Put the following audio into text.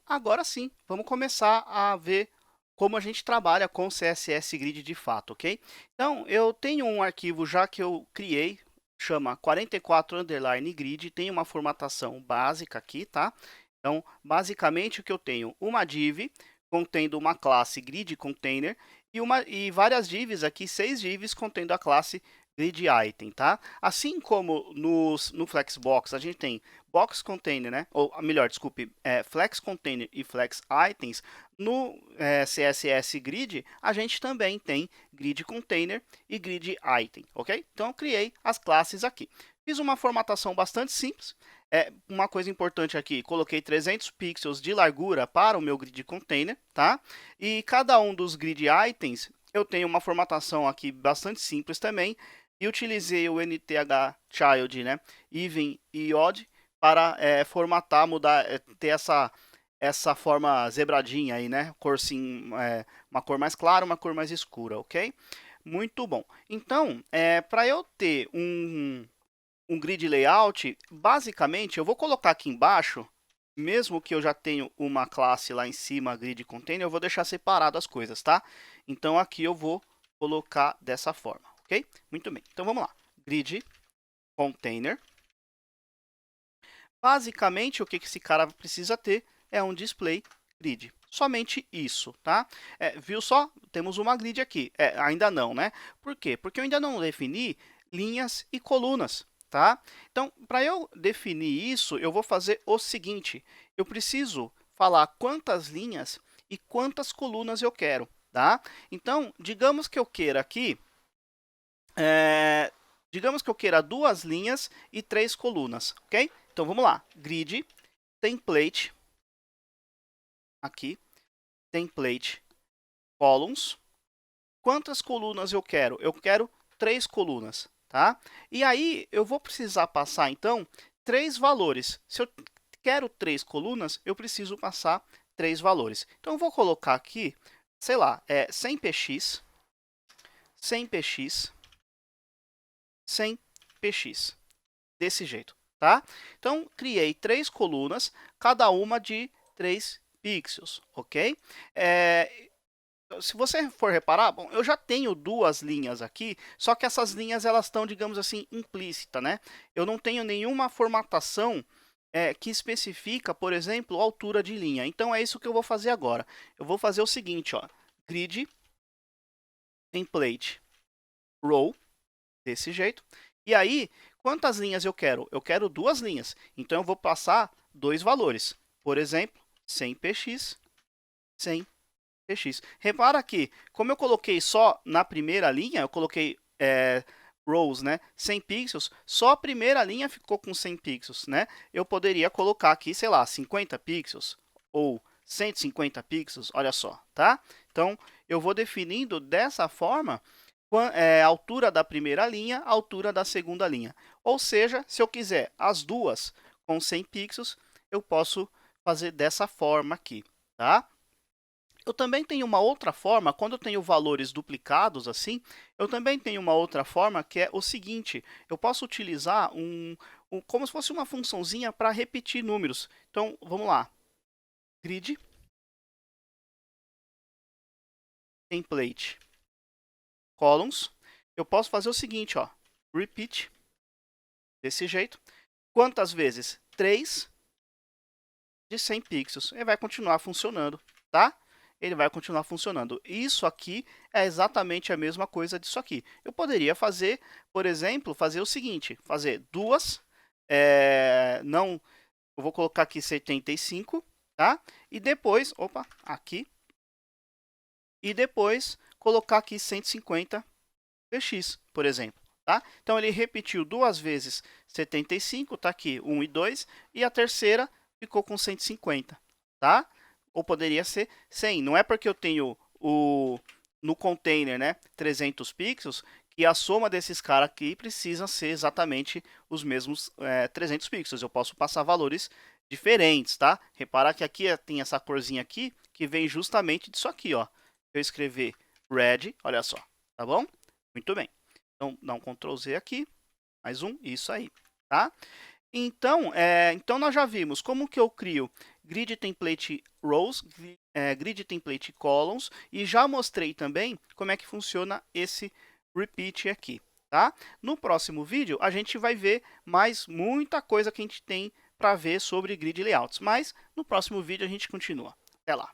agora sim, vamos começar a ver como a gente trabalha com CSS Grid de fato, ok? Então, eu tenho um arquivo já que eu criei, chama 44 underline grid, tem uma formatação básica aqui, tá? Então, basicamente o que eu tenho, uma div contendo uma classe grid container e várias divs aqui, 6 divs contendo a classe grid item, tá? Assim como no Flexbox a gente tem box container, né? Ou melhor, desculpe, flex container e flex items. No CSS Grid, a gente também tem grid container e grid item, ok? Então, eu criei as classes aqui. Fiz uma formatação bastante simples. Uma coisa importante aqui, coloquei 300 pixels de largura para o meu grid container, tá? E cada um dos grid items, eu tenho uma formatação aqui bastante simples também. E utilizei o nthchild, né? Even e odd para formatar, mudar, ter essa forma zebradinha aí, né? Cor sim, uma cor mais clara, uma cor mais escura, ok? Muito bom. Então, para eu ter um grid layout, basicamente, eu vou colocar aqui embaixo, mesmo que eu já tenho uma classe lá em cima, grid container, eu vou deixar separado as coisas, tá? Então, aqui eu vou colocar dessa forma, ok? Muito bem. Então, vamos lá. Grid container. Basicamente, o que esse cara precisa ter é um display grid. Somente isso, tá? Viu só? Temos uma grid aqui. Ainda não, né? Por quê? Porque eu ainda não defini linhas e colunas, tá? Então, para eu definir isso, eu vou fazer o seguinte. Eu preciso falar quantas linhas e quantas colunas eu quero, tá? Então, digamos que eu queira aqui... digamos que eu queira 2 linhas e 3 colunas, ok? Então, vamos lá. Grid, template, aqui, template, columns. Quantas colunas eu quero? Eu quero 3 colunas, tá? E aí, eu vou precisar passar, então, 3 valores. Se eu quero 3 colunas, eu preciso passar 3 valores. Então, eu vou colocar aqui, sei lá, 100px, 100px, 100px. Desse jeito, tá? Então, criei 3 colunas, cada uma de 3 pixels, ok? Se você for reparar, bom, eu já tenho 2 linhas aqui, só que essas linhas elas estão, digamos assim, implícita, né? Eu não tenho nenhuma formatação que especifica, por exemplo, a altura de linha. Então, é isso que eu vou fazer agora. Eu vou fazer o seguinte, ó, grid, template, row, desse jeito. E aí, quantas linhas eu quero? Eu quero 2 linhas. Então, eu vou passar 2 valores. Por exemplo, 100px, 100px. Repara que, como eu coloquei só na primeira linha, eu coloquei rows, né, 100 pixels, só a primeira linha ficou com 100 pixels, né? Eu poderia colocar aqui, sei lá, 50 pixels ou 150 pixels, olha só, tá? Então, eu vou definindo dessa forma a altura da primeira linha, a altura da segunda linha. Ou seja, se eu quiser as duas com 100 pixels, eu posso fazer dessa forma aqui, tá? Eu também tenho uma outra forma, quando eu tenho valores duplicados assim, eu também tenho uma outra forma que é o seguinte, eu posso utilizar como se fosse uma funçãozinha para repetir números. Então, vamos lá. Grid, template, columns. Eu posso fazer o seguinte, ó, repeat, desse jeito. Quantas vezes? 3 de 100 pixels. Ele vai continuar funcionando, tá? Ele vai continuar funcionando. Isso aqui é exatamente a mesma coisa disso aqui. Eu poderia fazer, por exemplo, fazer o seguinte, fazer duas, não, eu vou colocar aqui 75, tá? E depois, opa, aqui, e depois colocar aqui 150 px, por exemplo. Tá? Então, ele repetiu 2 vezes 75, tá aqui 1 e 2, e a terceira ficou com 150, tá? Ou poderia ser 100. Não é porque eu tenho no container, né, 300 pixels, que a soma desses caras aqui precisa ser exatamente os mesmos 300 pixels. Eu posso passar valores diferentes, tá? Repara que aqui tem essa corzinha aqui, que vem justamente disso aqui, ó. Eu escrever red, olha só, tá bom? Muito bem. Então, dá um Ctrl Z aqui, mais um, isso aí, tá? Então nós já vimos como que eu crio grid template rows, grid template columns, e já mostrei também como é que funciona esse repeat aqui, tá? No próximo vídeo, a gente vai ver mais muita coisa que a gente tem para ver sobre grid layouts, mas no próximo vídeo a gente continua. Até lá!